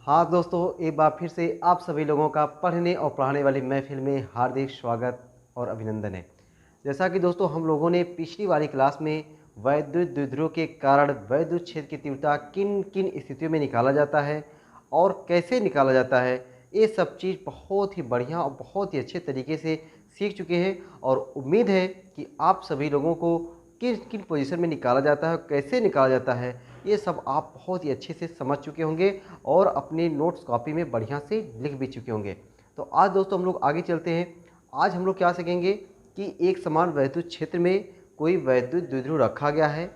हाँ दोस्तों, एक बार फिर से आप सभी लोगों का पढ़ने और पढ़ाने वाली महफिल में हार्दिक स्वागत और अभिनंदन है। जैसा कि दोस्तों हम लोगों ने पिछली वाली क्लास में वैद्युत द्विध्रुव के कारण वैद्युत क्षेत्र की तीव्रता किन किन स्थितियों में निकाला जाता है और कैसे निकाला जाता है, ये सब चीज़ बहुत ही बढ़िया और बहुत ही अच्छे तरीके से सीख चुके हैं। और उम्मीद है कि आप सभी लोगों को किन किन पोजीशन में निकाला जाता है, कैसे निकाला जाता है, ये सब आप बहुत ही अच्छे से समझ चुके होंगे और अपने नोट्स कॉपी में बढ़िया से लिख भी चुके होंगे। तो आज दोस्तों हम लोग आगे चलते हैं। आज हम लोग क्या सीखेंगे कि एक समान वैद्युत क्षेत्र में कोई वैद्युत द्विध्रुव रखा गया है,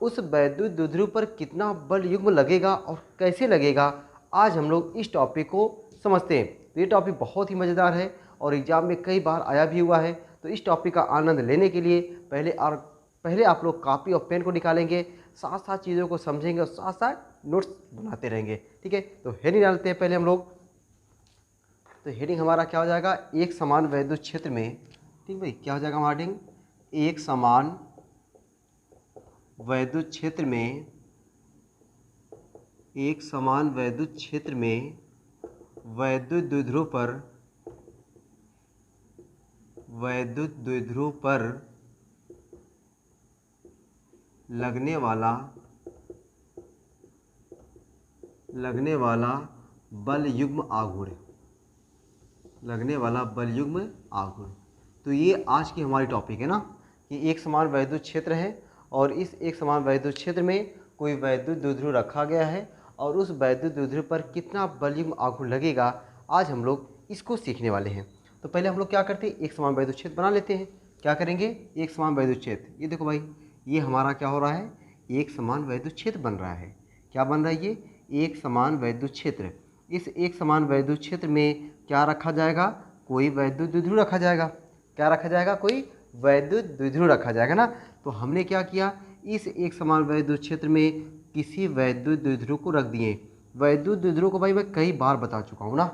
उस वैद्युत द्विध्रुव पर कितना बल युग्म लगेगा और कैसे लगेगा। आज हम लोग इस टॉपिक को समझते हैं। तो ये टॉपिक बहुत ही मज़ेदार है और एग्ज़ाम में कई बार आया भी हुआ है। तो इस टॉपिक का आनंद लेने के लिए पहले आप लोग कॉपी और पेन को निकालेंगे, साथ साथ चीज़ों को समझेंगे और साथ साथ नोट्स बनाते रहेंगे। ठीक है, तो हेडिंग डालते हैं पहले हम लोग। तो हेडिंग हमारा क्या हो जाएगा, एक समान वैद्युत क्षेत्र में। ठीक भाई, क्या हो जाएगा हमारा हेडिंग, एक समान वैद्युत क्षेत्र में, एक समान वैद्युत क्षेत्र में वैद्युत द्विध्रुव पर लगने वाला बल युग्म आघूर्ण, तो ये आज की हमारी टॉपिक है ना, कि एक समान वैद्युत क्षेत्र है और इस एक समान वैद्युत क्षेत्र में कोई वैद्युत द्विध्रुव रखा गया है और उस वैद्युत द्विध्रुव पर कितना बल युग्म आघूर्ण लगेगा, आज हम लोग इसको सीखने वाले हैं। तो पहले हम लोग क्या करते हैं, एक समान वैद्युत क्षेत्र बना लेते हैं। क्या करेंगे, एक समान वैद्युत क्षेत्र, ये देखो भाई, ये हमारा क्या हो रहा है, एक समान वैद्युत क्षेत्र बन रहा है। क्या बन रहा है, ये एक समान वैद्युत क्षेत्र। इस एक समान वैद्युत क्षेत्र में क्या रखा जाएगा, कोई वैद्युत द्विध्रुव रखा जाएगा। क्या रखा जाएगा, कोई वैद्युत द्विध्रुव रखा जाएगा ना। तो हमने क्या किया, इस एक समान वैद्युत क्षेत्र में किसी वैद्युत द्विध्रुव को रख दिए। वैद्युत द्विध्रुव को भाई मैं कई बार बता चुका हूँ ना,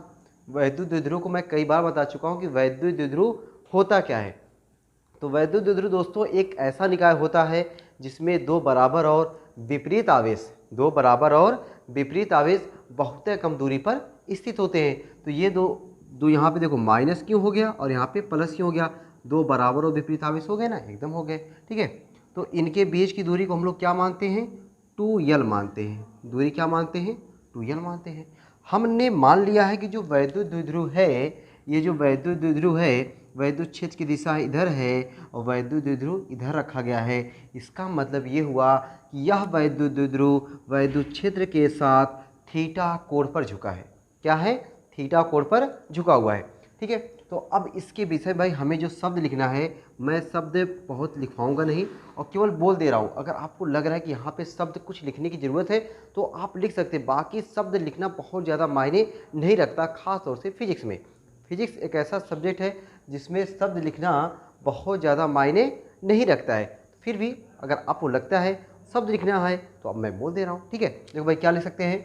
वैद्युत द्विध्रुव को मैं कई बार बता चुका हूँ कि वैद्युत द्विध्रुव होता क्या है। तो वैद्युत द्विध्रुव दोस्तों एक ऐसा निकाय होता है जिसमें दो बराबर और विपरीत आवेश बहुत कम दूरी पर स्थित होते हैं। तो ये दो यहाँ पे देखो माइनस क्यों हो गया और यहाँ पे प्लस क्यों हो गया, दो बराबर और विपरीत आवेश हो गए ना, एकदम हो गए। ठीक है, तो इनके बीच की दूरी को हम लोग क्या मानते हैं, 2l मानते हैं। दूरी क्या मानते हैं, 2l मानते हैं। हमने मान लिया है कि जो वैद्युत द्विध्रुव है, ये जो वैद्युत द्विध्रुव है, वैद्युत क्षेत्र की दिशा इधर है और वैद्युत द्विध्रुव इधर रखा गया है। इसका मतलब ये हुआ कि यह वैद्युत द्विध्रुव वैद्युत क्षेत्र के साथ थीटा कोण पर झुका है। क्या है, थीटा कोण पर झुका हुआ है। ठीक है, तो अब इसके विषय भाई हमें जो शब्द लिखना है, मैं शब्द बहुत लिखवाऊंगा नहीं और केवल बोल दे रहा हूँ। अगर आपको लग रहा है कि यहाँ पे शब्द कुछ लिखने की ज़रूरत है तो आप लिख सकते हैं, बाकी शब्द लिखना बहुत ज़्यादा मायने नहीं रखता, खास तौर से फिजिक्स में। फिजिक्स एक ऐसा सब्जेक्ट है जिसमें शब्द लिखना बहुत ज़्यादा मायने नहीं रखता है। फिर भी अगर आपको लगता है शब्द लिखना है तो अब मैं बोल दे रहा हूँ। ठीक है, देखो भाई क्या लिख सकते हैं,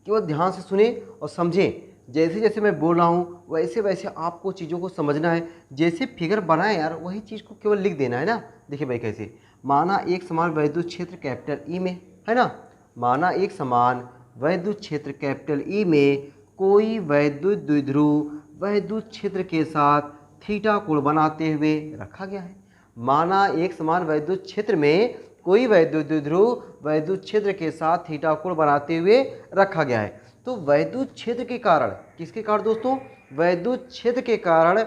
केवल ध्यान से सुने और समझें। जैसे जैसे मैं बोल रहा हूँ वैसे वैसे आपको चीज़ों को समझना है। जैसे फिगर बनाए यार, वही चीज़ को केवल लिख देना है ना। देखिए भाई कैसे, माना एक समान वैद्युत क्षेत्र कैपिटल ई में है ना, माना एक समान वैद्युत क्षेत्र कैपिटल ई में कोई वैद्युत द्विध्रुव वैद्युत क्षेत्र के साथ थीटा कोण बनाते हुए रखा गया है। माना एक समान वैद्युत क्षेत्र में कोई वैद्युत द्विध्रुव वैद्युत क्षेत्र के साथ थीटा कोण बनाते हुए रखा गया है। तो वैद्युत क्षेत्र के कारण, किसके कारण दोस्तों, वैद्युत क्षेत्र के कारण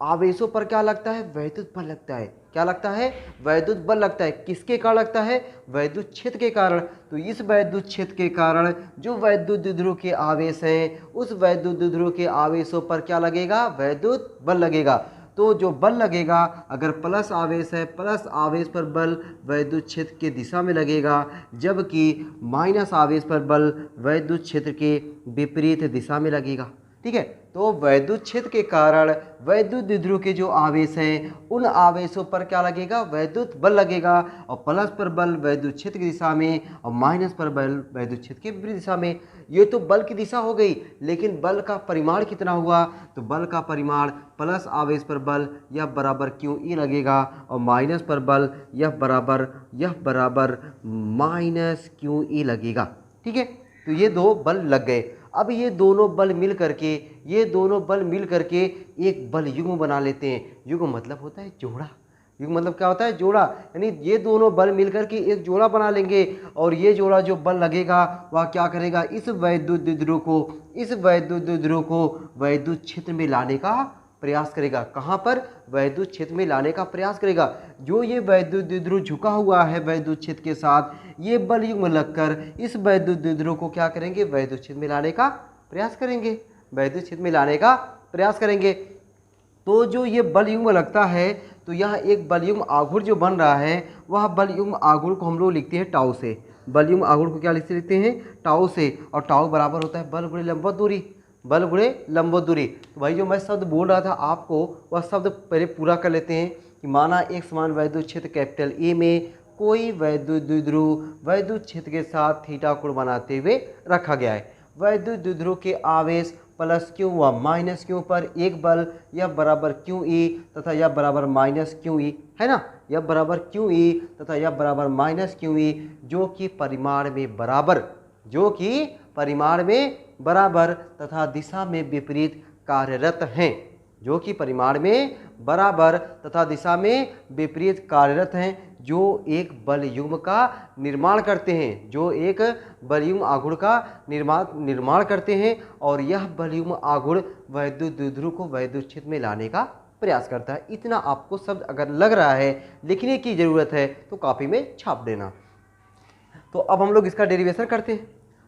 आवेशों पर क्या लगता है, वैद्युत बल लगता है। क्या लगता है, वैद्युत बल लगता है। किसके कारण लगता है, वैद्युत क्षेत्र के कारण। तो इस वैद्युत क्षेत्र के कारण जो वैद्युत द्विध्रुव के आवेश हैं, उस वैद्युत द्विध्रुव के आवेशों पर क्या लगेगा, वैद्युत बल लगेगा। तो जो बल लगेगा, अगर प्लस आवेश है, प्लस आवेश पर बल वैद्युत क्षेत्र के दिशा में लगेगा, जबकि माइनस आवेश पर बल वैद्युत क्षेत्र के विपरीत दिशा में लगेगा। ठीक है, तो वैद्युत क्षेत्र के कारण वैद्युत द्विध्रुव के जो आवेश हैं, उन आवेशों पर क्या लगेगा, वैद्युत बल लगेगा। और प्लस पर बल वैद्युत क्षेत्र की दिशा में और माइनस पर बल वैद्युत क्षेत्र के विपरीत दिशा में। ये तो बल की दिशा हो गई, लेकिन बल का परिमाण कितना हुआ, तो बल का परिमाण प्लस आवेश पर बल यह बराबर क्यू ई लगेगा और माइनस पर बल यह बराबर माइनस क्यू ई लगेगा। ठीक है, तो ये दो बल लग गए। अब ये दोनों बल मिल करके एक बल युग्म बना लेते हैं। युग्म मतलब होता है जोड़ा। युग्म मतलब क्या होता है? जोड़ा। यानी ये दोनों बल मिलकर के एक जोड़ा बना लेंगे और ये जोड़ा जो बल लगेगा वह क्या करेगा? इस वैद्युत द्विध्रुव को वैद्युत क्षेत्र में लाने का प्रयास करेगा। कहाँ पर? वैद्युत क्षेत्र में लाने का प्रयास करेगा। जो ये वैद्युत द्विध्रुव झुका हुआ है वैद्युत क्षेत्र के साथ, ये बल युग्म लगकर इस वैद्युत द्विध्रुव को क्या करेंगे? वैद्युत क्षेत्र में लाने का प्रयास करेंगे। वैद्युत क्षेत्र में लाने का प्रयास करेंगे। तो जो ये बल युग्म लगता है, तो यह एक बल युग्म आघूर्ण जो बन रहा है, वह बल युग्म आघूर्ण को हम लोग लिखते हैं टाउ से। बल युग्म आघूर्ण को क्या लिखते हैं? टाउ से। और टाउ बराबर होता है बल गुणे लंबवत दूरी। बल गुणे लंबवत दूरी। तो भाई जो मैं शब्द बोल रहा था आपको, वह शब्द पहले पूरा कर लेते हैं कि माना एक समान वैद्युत क्षेत्र कैपिटल ए में कोई वैद्युत द्विध्रुव वैद्युत क्षेत्र के साथ थीटा कोण बनाते हुए रखा गया है। वैद्युत द्विध्रुव के आवेश प्लस क्यू व माइनस क्यू पर एक बल यह बराबर क्यू ई तथा यह बराबर माइनस क्यू ई है ना। यह बराबर क्यू ई तथा यह बराबर माइनस क्यू ई जो कि परिमाण में बराबर तथा दिशा में विपरीत कार्यरत हैं। जो कि परिमाण में बराबर तथा दिशा में विपरीत कार्यरत हैं, जो एक बल युग्म का निर्माण करते हैं। जो एक बल युग्म आघूर्ण का निर्माण करते हैं और यह बल युग्म आघूर्ण वैद्युत द्विध्रुव को वैद्युत क्षेत्र में लाने का प्रयास करता है। इतना आपको शब्द अगर लग रहा है, लिखने की ज़रूरत है, तो कॉपी में छाप देना। तो अब हम लोग इसका डेरिवेशन करते हैं।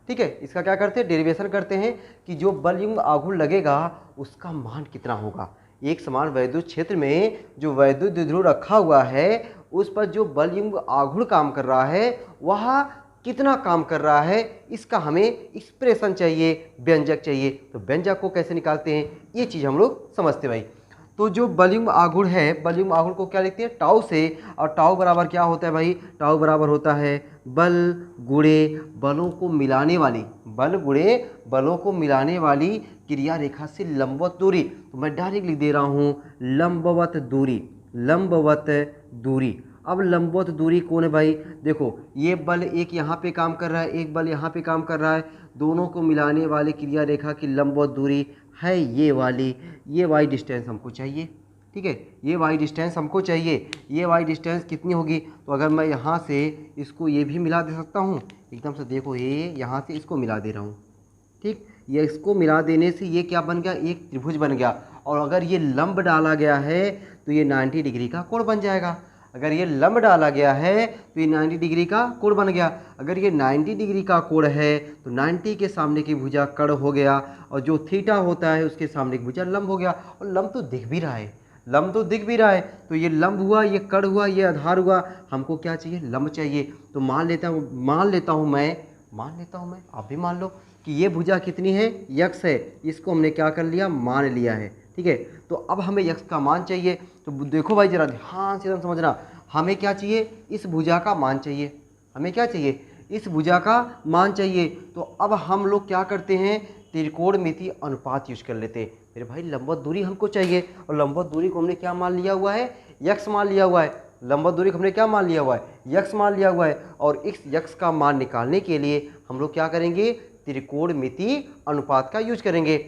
ठीक है, इसका क्या करते हैं? डेरिवेशन करते हैं कि जो बल युग्म आघूर्ण लगेगा उसका मान कितना होगा। एक समान वैद्युत क्षेत्र में जो वैद्युत द्विध्रुव रखा हुआ है उस पर जो बल युग्म आघूर्ण काम कर रहा है वह कितना काम कर रहा है, इसका हमें एक्सप्रेशन चाहिए, व्यंजक चाहिए। तो व्यंजक को कैसे निकालते हैं, ये चीज़ हम लोग समझते भाई। तो जो बल युग्म आघूर्ण है, बल युग्म आघूर्ण को क्या लिखते हैं? टाउ से। और टाउ बराबर क्या होता है भाई? टाउ बराबर होता है बल गुणे बलों को मिलाने वाली क्रिया रेखा से लंबवत दूरी। तो मैं डायरेक्ट लिख दे रहा हूँ लंबवत दूरी। अब लंबवत दूरी कौन है भाई? देखो ये बल एक यहाँ पे काम कर रहा है, एक बल यहाँ पे काम कर रहा है। दोनों को मिलाने वाली क्रिया रेखा की लंबवत दूरी है ये वाली। ये वाई डिस्टेंस हमको चाहिए। ठीक है, ये वाई डिस्टेंस हमको चाहिए। ये वाई डिस्टेंस कितनी होगी? तो अगर मैं यहाँ से इसको ये भी मिला दे सकता हूँ, एकदम से देखो ये यहाँ से इसको मिला दे रहा हूँ। ठीक, ये इसको मिला देने से ये क्या बन गया? एक त्रिभुज बन गया। और अगर ये लंब डाला गया है तो ये 90 डिग्री का कोण बन जाएगा। अगर ये लंब डाला गया है तो ये 90 डिग्री का कोण बन गया। अगर ये 90 डिग्री का कोण है तो 90 के सामने की भुजा कर्ण हो गया और जो थीटा होता है उसके सामने की भुजा लंब हो गया। और लंब तो दिख भी रहा है, तो ये लंब हुआ, ये कर्ण हुआ, ये आधार हुआ। हमको क्या चाहिए? लंब चाहिए। तो मान लेता हूँ मैं, आप भी मान लो कि ये भुजा कितनी है? यक्स है। इसको हमने क्या कर लिया? मान लिया है। ठीक है, तो अब हमें यक्स का मान चाहिए। तो देखो भाई जरा ध्यान से समझना, हमें क्या चाहिए? इस भुजा का मान चाहिए। हमें क्या चाहिए? इस भुजा का मान चाहिए। तो अब हम लोग क्या करते हैं? त्रिकोणमितीय अनुपात यूज कर लेते हैं। मेरे भाई लंबवत दूरी हमको चाहिए और लंबवत दूरी को हमने क्या मान लिया हुआ है? यक्स मान लिया हुआ है। लंबवत दूरी को हमने क्या मान लिया हुआ है? यक्स मान लिया हुआ है। और इस यक्स का मान निकालने के लिए हम लोग क्या करेंगे? त्रिकोणमितीय अनुपात का यूज करेंगे।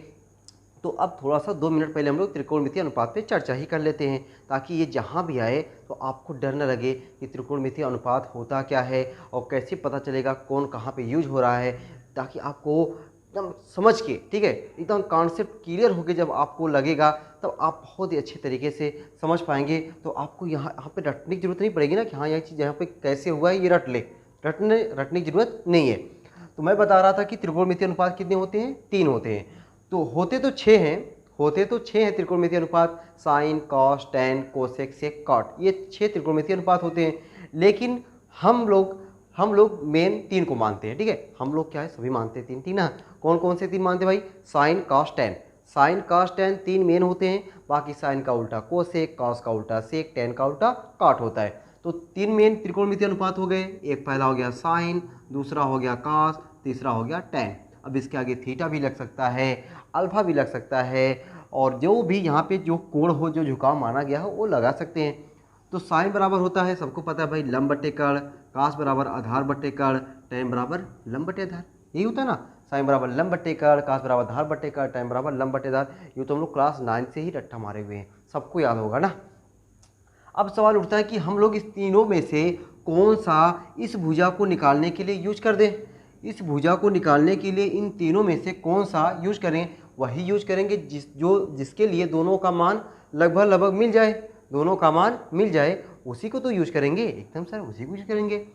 तो अब थोड़ा सा 2 मिनट पहले हम लोग त्रिकोणमितीय अनुपात पे चर्चा ही कर लेते हैं, ताकि ये जहाँ भी आए तो आपको डर न लगे कि त्रिकोणमितीय अनुपात होता क्या है और कैसे पता चलेगा कौन कहाँ पे यूज हो रहा है, ताकि आपको एकदम समझ के, ठीक है, एकदम कॉन्सेप्ट क्लियर होके जब आपको लगेगा तब आप बहुत ही अच्छे तरीके से समझ पाएंगे। तो आपको यहाँ पे रटने की जरूरत नहीं पड़ेगी ना कि हाँ यह चीज़ यहाँ पे कैसे हुआ है ये रट ले, रटने की जरूरत नहीं है। तो मैं बता रहा था कि त्रिकोणमितीय अनुपात कितने होते हैं? 3 होते हैं। तो होते तो 6 हैं त्रिकोणमितीय अनुपात, साइन, कॉस, टैन, कोसेक, सेक, कॉट, ये 6 त्रिकोणमितीय अनुपात होते हैं। लेकिन हम लोग मेन 3 को मानते हैं। ठीक है, हम लोग क्या है? सभी मानते हैं 3 ना। कौन कौन से 3 मानते हैं भाई? Sine, cos, tan. Sine, cos, tan 3 main होते हैं। बाकी साइन का उल्टा कोसेक, कॉस का उल्टा सेक, टैन का उल्टा कॉट होता है। तो 3 मेन त्रिकोणमितीय अनुपात हो गए। एक पहला हो गया साइन, दूसरा हो गया कॉस, तीसरा हो गया टैन। अब इसके आगे थीटा भी लग सकता है, अल्फा भी लग सकता है, और जो भी यहाँ पे जो कोण हो, जो झुकाव माना गया हो वो लगा सकते हैं। तो साइन बराबर होता है, सबको पता है भाई, लंब बटे कर्ण। कॉस बराबर आधार बटे कर्ण। टैन बराबर लंब बटे आधार। यही होता है ना, साइन बराबर लंब बट्टे कर्ण, कास बराबर धार बट्टे कर्ण, टाइम बराबर लंब बट्टे धार। ये तो हम लोग क्लास 9 से ही रट्टा मारे हुए हैं, सबको याद होगा ना। अब सवाल उठता है कि हम लोग इस तीनों में से कौन सा इस भुजा को निकालने के लिए यूज कर दें। इस भुजा को निकालने के लिए इन तीनों में से कौन सा यूज करें, वही यूज करेंगे जिसके लिए दोनों का मान लगभग लगभग मिल जाए, दोनों का मान मिल जाए, उसी को तो यूज करेंगे, एकदम सर उसी को यूज करेंगे।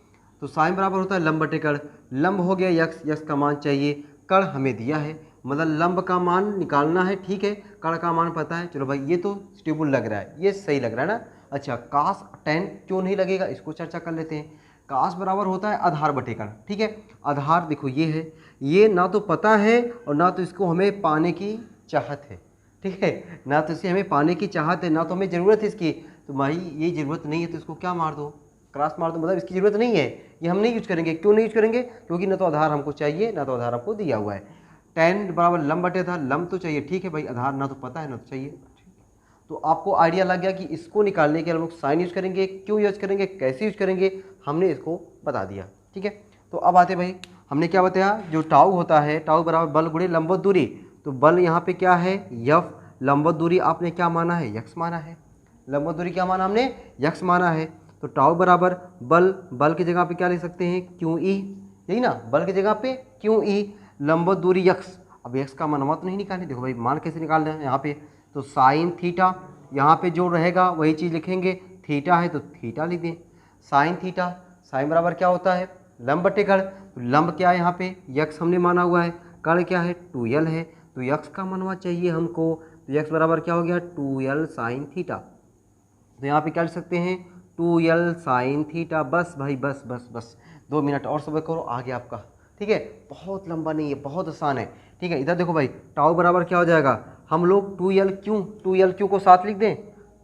तो साइन बराबर होता है लंब बटे कर्ण, लंब हो गया यक्स, यक्स का मान चाहिए, कर्ण हमें दिया है, मतलब लंब का मान निकालना है, ठीक है, कर्ण का मान पता है, चलो भाई ये तो स्टेबल लग रहा है, ये सही लग रहा है ना। अच्छा कास tan क्यों नहीं लगेगा, इसको चर्चा कर लेते हैं। कास बराबर होता है आधार बटे कर्ण, ठीक है, आधार देखो ये है, ये ना तो पता है और ना तो इसको हमें पाने की चाहत है, ठीक है, ना तो इसे हमें पाने की चाहत है, ना तो हमें ज़रूरत है इसकी, तो भाई ये ज़रूरत नहीं है तो इसको क्या मार दो, क्रॉस मार दो, मतलब इसकी ज़रूरत नहीं है, ये हम नहीं यूज करेंगे। क्यों नहीं यूज करेंगे, क्योंकि ना तो आधार हमको चाहिए ना तो आधार हमको दिया हुआ है। tan बराबर लंब बटे आधार, लंब तो चाहिए, ठीक है भाई, आधार ना तो पता है ना तो चाहिए। तो आपको आइडिया लग गया कि इसको निकालने के लिए हम लोग साइन यूज करेंगे, क्यों यूज करेंगे, कैसे यूज करेंगे, हमने इसको बता दिया, ठीक है। तो अब आते भाई, हमने क्या बताया, जो टाउ होता है, टाउ बराबर बल गुणे लंबवत दूरी, तो बल यहाँ पे क्या है यफ, लंबवत दूरी आपने क्या माना है, यक्स माना है, लंबवत दूरी क्या माना हमने, यक्स माना है। तो टाउ बराबर बल, बल की जगह पे क्या लिख सकते हैं, क्यू ई, यही ना, बल की जगह पे क्यू ई, लंबवत दूरी यक्स। अब यक्स का मान तो नहीं निकालने, देखो भाई मान कैसे निकालना है यहाँ पे, तो साइन थीटा, यहाँ पे जो रहेगा वही चीज़ लिखेंगे, थीटा है तो थीटा लिख दें, साइन थीटा, साइन बराबर क्या होता है लंब बटे कर्ण, तो लंब क्या है यहाँ पे यक्स हमने माना हुआ है, कर्ण क्या है 2l है, तो यक्स का मनवा चाहिए हमको, तो यक्स बराबर क्या हो गया 2l साइन थीटा। तो यहाँ पे क्या लिख सकते हैं 2l साइन थीटा, बस भाई बस बस बस, 2 मिनट और सब्र करो, आ गया आपका, ठीक है, बहुत लंबा नहीं है, बहुत आसान है, ठीक है। इधर देखो भाई टाउ बराबर क्या हो जाएगा, हम लोग 2l क्यू को साथ लिख दें,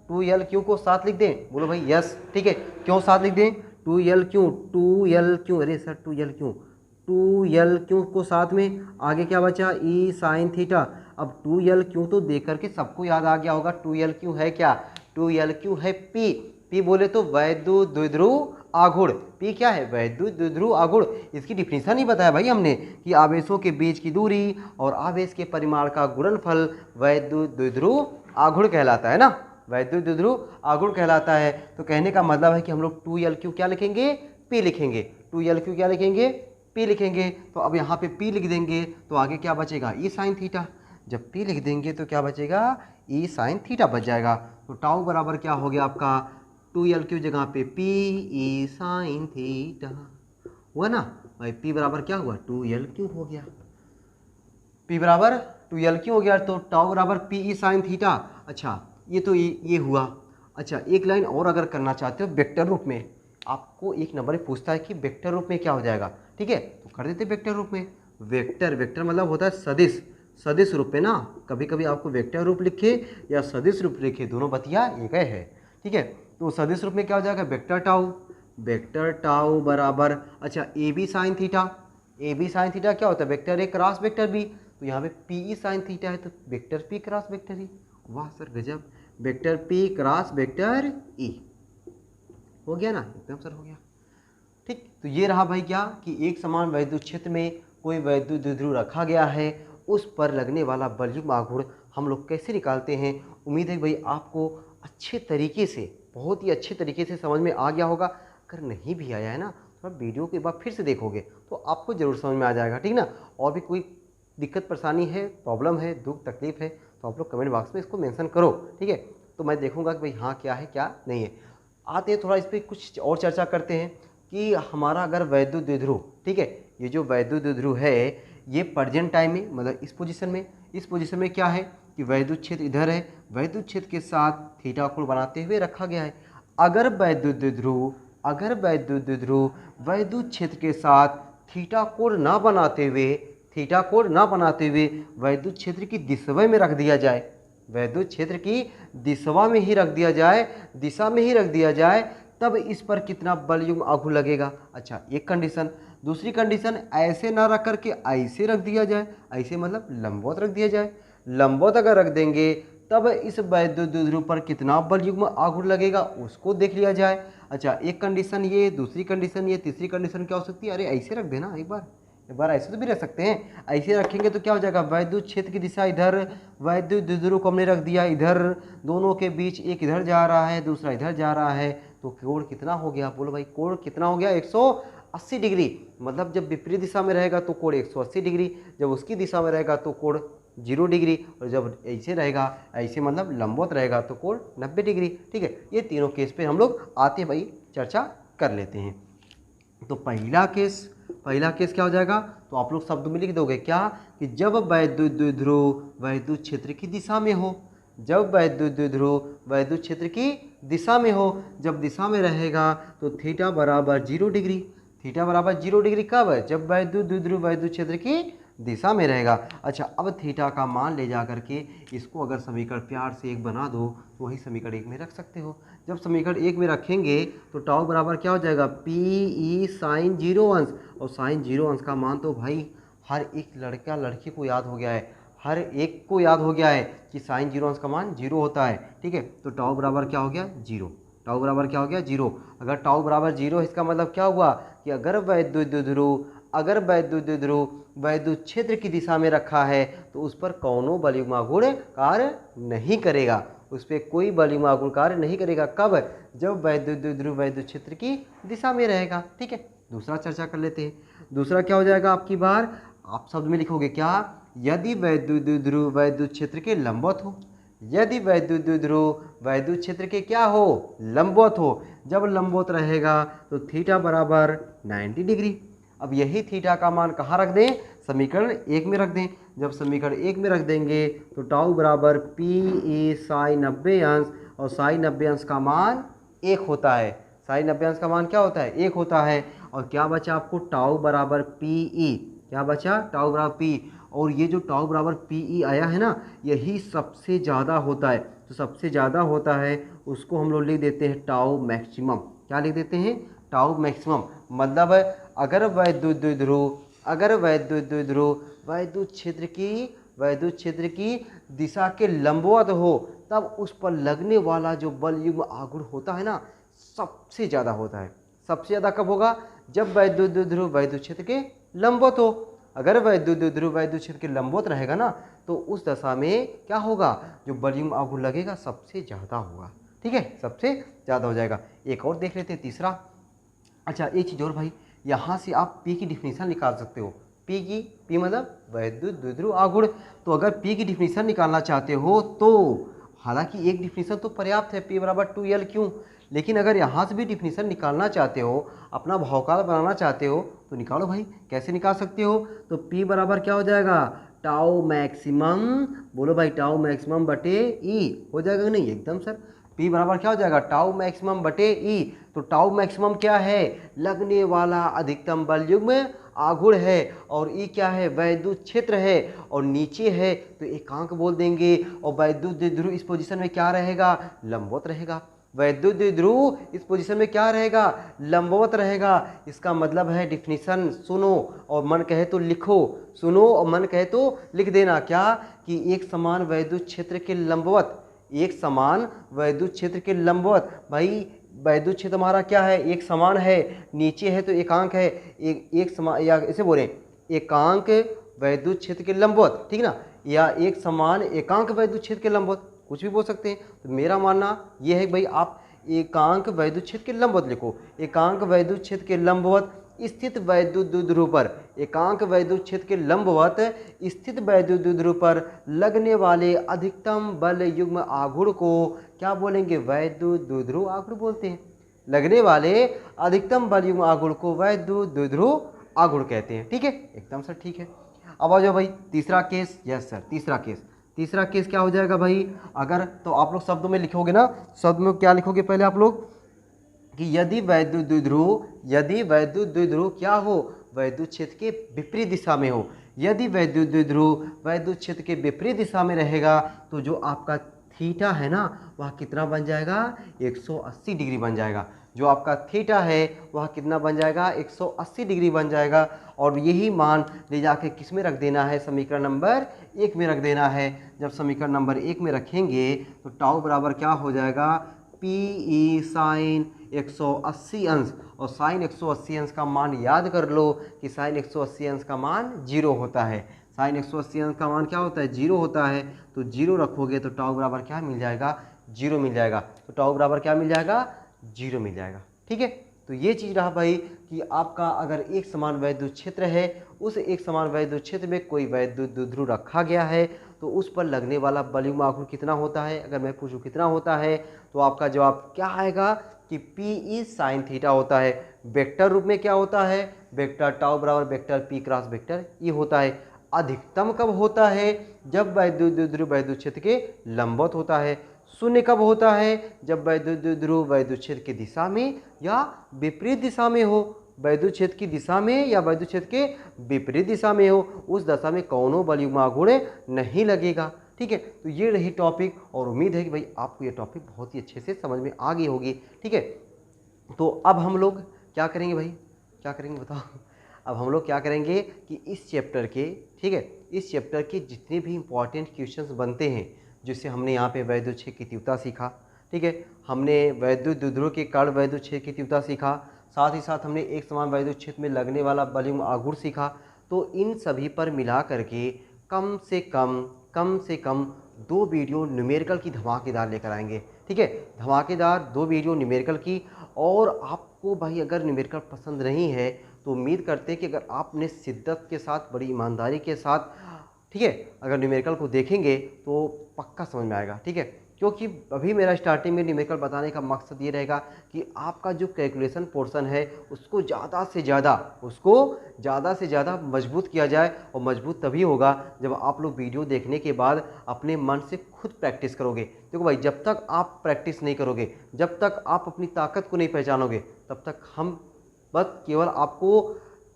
2l क्यू को साथ लिख दें, बोलो भाई यस, ठीक है, क्यों साथ लिख दें 2l क्यू, अरे सर 2l क्यू को साथ में, आगे क्या बचा ई साइन थीटा। अब 2l क्यू तो देख करके सबको याद आ गया होगा, 2l क्यू है क्या, 2l क्यू है पी, पी बोले तो वैद्युत द्विध्रुव आघूर्ण, पी क्या है वैद्युत द्विध्रुव आघूर्ण। इसकी डिफिनीशन ही बताया भाई हमने कि आवेशों के बीच की दूरी और आवेश के परिमाण का गुणनफल वैद्युत द्विध्रुव आघूर्ण कहलाता है ना, वैद्युत द्विध्रुव आघूर्ण कहलाता है। तो कहने का मतलब है कि हम लोग 2l क्यू क्या लिखेंगे, पी लिखेंगे, 2l क्यू क्या लिखेंगे, पी लिखेंगे। तो अब यहाँ पे पी लिख देंगे तो आगे क्या बचेगा ई साइन थीटा, जब पी लिख देंगे तो क्या बचेगा ई साइन थीटा बच जाएगा। तो टाउ बराबर क्या हो गया आपका 2l क्यू जगह पे पी ई साइन थीटा हुआ ना भाई, पी बराबर क्या हुआ 2l क्यू हो गया, पी बराबर 2l क्यू हो गया, तो टाउ बराबर पी ई साइन थीटा। अच्छा ये तो ये हुआ। अच्छा एक लाइन और अगर करना चाहते हो वेक्टर रूप में, आपको एक नंबर पूछता है कि वेक्टर रूप में क्या हो जाएगा, ठीक है, तो कर देते वेक्टर रूप में। वेक्टर, वेक्टर मतलब होता है सदिश, सदिश रूप में ना, कभी कभी आपको वेक्टर रूप लिखे या सदिश रूप लिखे, दोनों बतिया एक है, ठीक है। तो सदिश रूप में क्या हो जाएगा वेक्टर टाउ, वेक्टर टाउ बराबर, अच्छा A B sine theta, A B sine theta क्या होता है vector A cross vector B, तो यहाँ पे पी ई साइन थीटा है तो vector P cross vector E, वाह सर गजब, vector P cross vector E हो गया ना, एकदम सर हो गया, ठीक। तो ये रहा भाई क्या कि एक समान वैद्युत क्षेत्र में कोई वैद्युत द्विध्रुव रखा गया है, उस पर लगने वाला बलयुग्म आघूर्ण हम लोग कैसे निकालते हैं। उम्मीद है भाई आपको अच्छे तरीके से, बहुत ही अच्छे तरीके से समझ में आ गया होगा। अगर नहीं भी आया है ना तो आप वीडियो के बाद फिर से देखोगे तो आपको ज़रूर समझ में आ जाएगा, ठीक ना। और भी कोई दिक्कत परेशानी है, प्रॉब्लम है, दुख तकलीफ है तो आप लोग कमेंट बॉक्स में इसको मेंशन करो, ठीक है। तो मैं देखूंगा कि भाई हाँ क्या है क्या नहीं है। आते हैं थोड़ा इस पर कुछ और चर्चा करते हैं कि हमारा अगर वैद्युत द्विध्रुव, ठीक है, ये जो वैद्युत द्विध्रुव है ये प्रेजेंट टाइम में मतलब इस पोजीशन में क्या है कि वैद्युत क्षेत्र इधर है, वैद्युत क्षेत्र के साथ थीटा कोण बनाते हुए रखा गया है। अगर वैद्युत द्विध्रुव वैद्युत क्षेत्र के साथ थीटा कोण ना बनाते हुए वैद्युत क्षेत्र की दिशा में रख दिया जाए, वैद्युत क्षेत्र की दिशा में ही रख दिया जाए, तब इस पर कितना बलयुग्म आघूर्ण लगेगा। अच्छा एक कंडीशन, दूसरी कंडीशन ऐसे ना रख करके ऐसे रख दिया जाए, ऐसे मतलब लंबवत रख दिया जाए, लंबवत अगर रख देंगे तब इस वैद्युत द्विध्रुव पर कितना बलयुग्म आघूर्ण लगेगा उसको देख लिया जाए। अच्छा एक कंडीशन ये, दूसरी कंडीशन ये, तीसरी कंडीशन क्या हो सकती है, अरे ऐसे रख देना एक बार, एक बार ऐसे तो भी रख सकते हैं, ऐसे रखेंगे तो क्या हो जाएगा, वैद्युत क्षेत्र की दिशा इधर, वैद्युत द्विध्रुव को हमने रख दिया इधर, दोनों के बीच एक इधर जा रहा है दूसरा इधर जा रहा है, तो कोण कितना हो गया, बोलो भाई कोण कितना हो गया, 180 डिग्री। मतलब जब विपरीत दिशा में रहेगा तो कोण 180 डिग्री, जब उसकी दिशा में रहेगा तो कोण 0 डिग्री, और जब ऐसे रहेगा, ऐसे मतलब लंबवत रहेगा तो कोण 90 डिग्री। ठीक है, ये तीनों केस पे हम लोग आते हैं भाई चर्चा कर लेते हैं। तो पहला केस क्या हो जाएगा, तो आप लोग शब्द में लिख दोगे क्या, कि जब वैद्युत द्विध्रुव वैद्युत क्षेत्र की दिशा में हो, जब वैद्युत द्विध्रुव वैद्युत क्षेत्र की दिशा में हो, जब दिशा में रहेगा तो थीटा बराबर 0 डिग्री, थीटा बराबर 0 डिग्री कब है, जब वैद्युत द्विध्रुव वैद्युत क्षेत्र की दिशा में रहेगा। अच्छा, अब थीटा का मान ले जा करके इसको अगर समीकरण प्यार से 1 बना दो तो वही समीकरण 1 में रख सकते हो। जब समीकरण 1 में रखेंगे तो टाउ बराबर क्या हो जाएगा, पी ई साइन 0 अंश, और साइन 0 अंश का मान तो भाई हर एक लड़का लड़की को याद हो गया है, हर एक को याद हो गया है कि साइन 0 अंश का मान 0 होता है। ठीक है, तो टाउ बराबर क्या हो गया 0, टाउ बराबर क्या हो गया 0। अगर टाउ बराबर 0 इसका मतलब क्या हुआ कि अगर वैद्युत द्विध्रुव वैद्युत क्षेत्र की दिशा में रखा है तो उस पर कौनो बलयुग्मागुण कार्य नहीं करेगा, उस पर कोई बलयुग्मागुण कार्य नहीं करेगा। कब, जब वैद्युत द्विध्रुव वैद्युत क्षेत्र की दिशा में रहेगा। ठीक है, दूसरा चर्चा कर लेते हैं। दूसरा क्या हो जाएगा आपकी बार, आप शब्द में लिखोगे क्या, यदि वैद्युत द्विध्रुव वैद्युत क्षेत्र के लंबवत हो, यदि वैद्युत द्विध्रुव वैद्युत क्षेत्र के क्या हो, लंबवत हो, जब लंबवत रहेगा तो थीटा बराबर 90 डिग्री। अब यही थीटा का मान कहाँ रख दें, समीकरण 1 में रख दें। जब समीकरण 1 में रख देंगे तो टाउ बराबर पी ई साइन 90 अंश, और साइन 90 अंश का मान 1 होता है, साइन 90 अंश का मान क्या होता है 1 होता है। और क्या बचा आपको, टाउ बराबर पी ई, क्या बचा, टाउ बराबर पी, और ये जो टाउ बराबर पी ई आया है ना, यही सबसे ज़्यादा होता है, तो सबसे ज़्यादा होता है उसको हम लोग लिख देते हैं टाउ मैक्सिमम। क्या लिख देते हैं, टाउ मैक्सिमम। मतलब अगर वैद्युत द्विध्रुव वैद्युत क्षेत्र की दिशा के लंबवत हो, तब उस पर लगने वाला जो बल युग्म आघूर्ण होता है ना, सबसे ज़्यादा होता है। सबसे ज़्यादा कब होगा, जब वैद्युत द्विध्रुव वैद्युत क्षेत्र के लंबवत हो। अगर वैद्युत द्विध्रुव वैद्युत क्षेत्र के लंबवत रहेगा ना, तो उस दशा में क्या होगा, जो बल युग्म आघूर्ण लगेगा सबसे ज़्यादा होगा। ठीक है, सबसे ज़्यादा हो जाएगा। एक और देख लेते हैं, तीसरा। अच्छा, एक चीज़ और भाई, यहाँ से आप P की डिफिनीशन निकाल सकते हो। P मतलब वैद्युत द्विध्रुव आघूर्ण। तो अगर P की डिफिनीशन निकालना चाहते हो तो हालांकि एक डिफिनीशन तो पर्याप्त है, P बराबर 2L क्यों, लेकिन अगर यहाँ से भी डिफिनीशन निकालना चाहते हो, अपना भावकाल बनाना चाहते हो तो निकालो भाई। कैसे निकाल सकते हो, तो P बराबर क्या हो जाएगा, टाउ मैक्सिमम, बोलो भाई टाउ मैक्सिमम बटे ई, हो जाएगा नहीं, एकदम सर। P बराबर क्या हो जाएगा, टाउ मैक्सिमम बटे ई। तो टाउ मैक्सिमम क्या है, लगने वाला अधिकतम बल युग्म आघूर्ण है, और ई क्या है, वैद्युत क्षेत्र है, और नीचे है तो एकांक बोल देंगे। और वैद्युत द्विध्रुव इस पोजीशन में क्या रहेगा, लंबवत रहेगा। वैद्युत द्विध्रुव इस पोजीशन में क्या रहेगा, लंबवत रहेगा। इसका मतलब है डिफिनीशन सुनो और मन कहे तो लिखो, सुनो और मन कहे तो लिख देना, क्या कि एक समान वैद्युत क्षेत्र के लंबवत, एक समान वैद्युत क्षेत्र के लंबवत। भाई वैद्युत क्षेत्र हमारा क्या है, एक समान है, नीचे है तो एकांक है, एक समान, या इसे बोले एकांक वैद्युत क्षेत्र के लंबवत, ठीक ना, या एक समान एकांक वैद्युत क्षेत्र के लंबवत, कुछ भी बोल सकते हैं। तो मेरा मानना यह है भाई आप एकांक वैद्युत क्षेत्र के लंबवत लिखो, एकांक वैद्युत क्षेत्र के लंबवत स्थित वैद्युत द्विध्रुव पर, एकांक वैद्युत क्षेत्र के लंबवत स्थित वैद्युत द्विध्रुव पर लगने वाले अधिकतम बल युग्म आघूर्ण को क्या बोलेंगे, वैद्युत द्विध्रुव आघूर्ण बोलते हैं। लगने वाले अधिकतम बल युग्म आघूर्ण को वैद्युत द्विध्रुव आघूर्ण कहते हैं। ठीक है, एकदम सर ठीक है। अब आ जाओ भाई तीसरा केस। यस सर, तीसरा केस क्या हो जाएगा भाई, अगर तो आप लोग शब्दों में लिखोगे ना, शब्द में क्या लिखोगे पहले आप लोग, कि यदि वैद्युत द्विध्रुव क्या हो, वैद्युत क्षेत्र के विपरीत दिशा में हो। यदि वैद्युत द्विध्रुव वैद्युत क्षेत्र के विपरीत दिशा में रहेगा तो जो आपका थीटा है ना, वह कितना बन जाएगा, 180 डिग्री बन जाएगा। जो आपका थीटा है वह कितना बन जाएगा, 180 डिग्री बन जाएगा। और यही मान ले जाके किस में रख देना है, समीकरण नंबर 1 में रख देना है। जब समीकरण नंबर 1 में रखेंगे तो टाउ बराबर क्या हो जाएगा, पी ई साइन 180 अंश, और साइन 180 अंश का मान याद कर लो कि साइन 180 अंश का मान 0 होता है। साइन 180 अंश का मान क्या होता है? 0 होता है। तो 0 रखोगे तो टाउ बराबर क्या मिल जाएगा? 0 मिल जाएगा। तो टाउ बराबर क्या मिल जाएगा? 0 मिल जाएगा। ठीक है, तो ये चीज़ रहा भाई कि आपका अगर एक समान वैद्युत क्षेत्र है, उस एक समान वैद्युत क्षेत्र में कोई वैद्युत द्विध्रुव रखा गया है, तो उस पर लगने वाला बलयुग्म आघूर्ण कितना होता है? अगर मैं पूछूं कितना होता है, तो आपका जवाब क्या आएगा कि P इज साइन थीटा होता है। वेक्टर रूप में क्या होता है? वेक्टर टाउ बराबर vector P cross vector E होता है। अधिकतम कब होता है? जब वैद्युत द्विध्रुव वैद्युत क्षेत्र के लंबवत होता है। शून्य कब होता है? जब वैद्युत द्विध्रुव वैद्युत क्षेत्र की दिशा में या विपरीत दिशा में हो। वैद्युत क्षेत्र की दिशा में या वैद्युत क्षेत्र के विपरीत दिशा में हो, उस दशा में कौनो बलयुग्म आघूर्ण नहीं लगेगा। ठीक है, तो ये रही टॉपिक, और उम्मीद है कि भाई आपको ये टॉपिक बहुत ही अच्छे से समझ में आ गई होगी। ठीक है, तो अब हम लोग क्या करेंगे भाई? क्या करेंगे बताओ? अब हम लोग क्या करेंगे कि इस चैप्टर के, ठीक है, इस चैप्टर के जितने भी इंपॉर्टेंट क्वेश्चंस बनते हैं, जिससे हमने यहाँ पे वैद्युत क्षेत्र की तीव्रता सीखा, ठीक है, हमने वैद्युत द्विध्रुव के कारण वैद्युत क्षेत्र की तीव्रता सीखा, साथ ही साथ हमने एक समान वैद्युत क्षेत्र में लगने वाला बलयुग्म आघूर्ण सीखा। तो इन सभी पर मिला करके कम से कम 2 वीडियो न्यूमेरिकल की धमाकेदार लेकर आएंगे। ठीक है, धमाकेदार 2 वीडियो न्यूमेरिकल की। और आपको भाई अगर न्यूमेरिकल पसंद नहीं है तो उम्मीद करते हैं कि अगर आपने शिद्दत के साथ, बड़ी ईमानदारी के साथ, ठीक है, अगर न्यूमेरिकल को देखेंगे तो पक्का समझ में आएगा। ठीक है, क्योंकि अभी मेरा स्टार्टिंग में न्यूमेरिकल बताने का मकसद ये रहेगा कि आपका जो कैलकुलेशन पोर्शन है उसको ज़्यादा से ज़्यादा मजबूत किया जाए। और मजबूत तभी होगा जब आप लोग वीडियो देखने के बाद अपने मन से खुद प्रैक्टिस करोगे। देखो भाई, जब तक आप प्रैक्टिस नहीं करोगे, जब तक आप अपनी ताकत को नहीं पहचानोगे, तब तक हम बस केवल आपको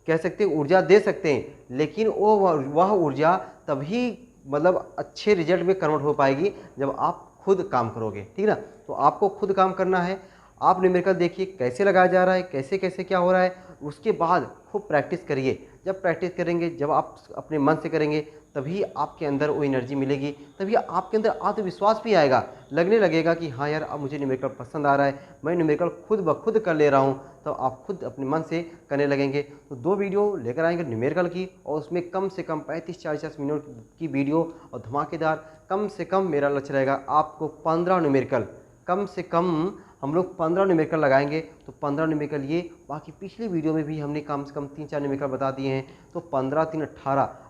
कह सकते हैं ऊर्जा दे सकते हैं, लेकिन वह ऊर्जा तभी मतलब अच्छे रिजल्ट में कन्वर्ट हो पाएगी जब आप खुद काम करोगे। ठीक है ना, तो आपको खुद काम करना है। आप न्यूमेरिकल देखिए कैसे लगाया जा रहा है, कैसे कैसे क्या हो रहा है, उसके बाद खूब प्रैक्टिस करिए। जब प्रैक्टिस करेंगे, जब आप अपने मन से करेंगे, तभी आपके अंदर वो एनर्जी मिलेगी, तभी आपके अंदर आत्मविश्वास भी आएगा। लगने लगेगा कि हाँ यार, अब मुझे न्यूमेरिकल पसंद आ रहा है, मैं न्यूमेरिकल खुद ब खुद कर ले रहा हूँ, तो आप खुद अपने मन से करने लगेंगे। तो 2 वीडियो लेकर आएंगे न्यूमेरिकल की, और उसमें कम से कम 35-40 मिनट की वीडियो और धमाकेदार। कम से कम मेरा लक्ष्य रहेगा आपको 15 न्यूमेरिकल, कम से कम हम लोग 15 न्यूमेरिकल लगाएंगे। तो 15 न्यूमेरिकल ये, बाकी पिछली वीडियो में भी हमने कम से कम 3-4 न्यूमेरिकल बता दिए हैं। तो 15 3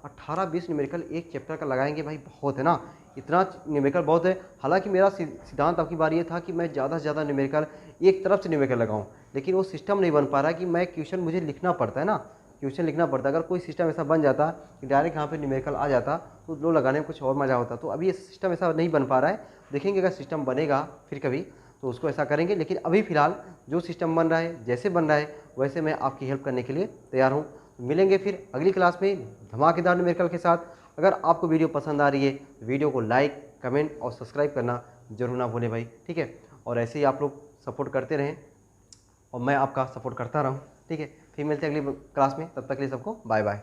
18-20 न्यूमेरिकल एक चैप्टर का लगाएंगे भाई, बहुत है ना, इतना न्यूमेरिकल बहुत है। हालांकि मेरा सिद्धांत आपकी बार ये था कि मैं ज़्यादा से ज़्यादा न्यूमेरिकल एक तरफ से न्यूमेरिकल लगाऊं, लेकिन वो सिस्टम नहीं बन पा रहा कि मैं क्वेश्चन मुझे लिखना पड़ता है ना, क्वेश्चन लिखना पड़ता है। अगर कोई सिस्टम ऐसा बन जाता कि डायरेक्ट यहाँ पे न्यूमेरिकल आ जाता तो लो लगाने में कुछ और मज़ा होता। तो अभी ये सिस्टम ऐसा नहीं बन पा रहा है, देखेंगे अगर सिस्टम बनेगा फिर कभी तो उसको ऐसा करेंगे। लेकिन अभी फ़िलहाल जो सिस्टम बन रहा है, जैसे बन रहा है, वैसे मैं आपकी हेल्प करने के लिए तैयार हूँ। मिलेंगे फिर अगली क्लास में धमाकेदार न्यूमेरिकल के साथ। अगर आपको वीडियो पसंद आ रही है, वीडियो को लाइक, कमेंट और सब्सक्राइब करना जरूर ना भूलें भाई। ठीक है, और ऐसे ही आप लोग सपोर्ट करते रहें और मैं आपका सपोर्ट करता रहूँ। ठीक है, फिर मिलते हैं अगली क्लास में, तब तक के लिए सबको बाय बाय।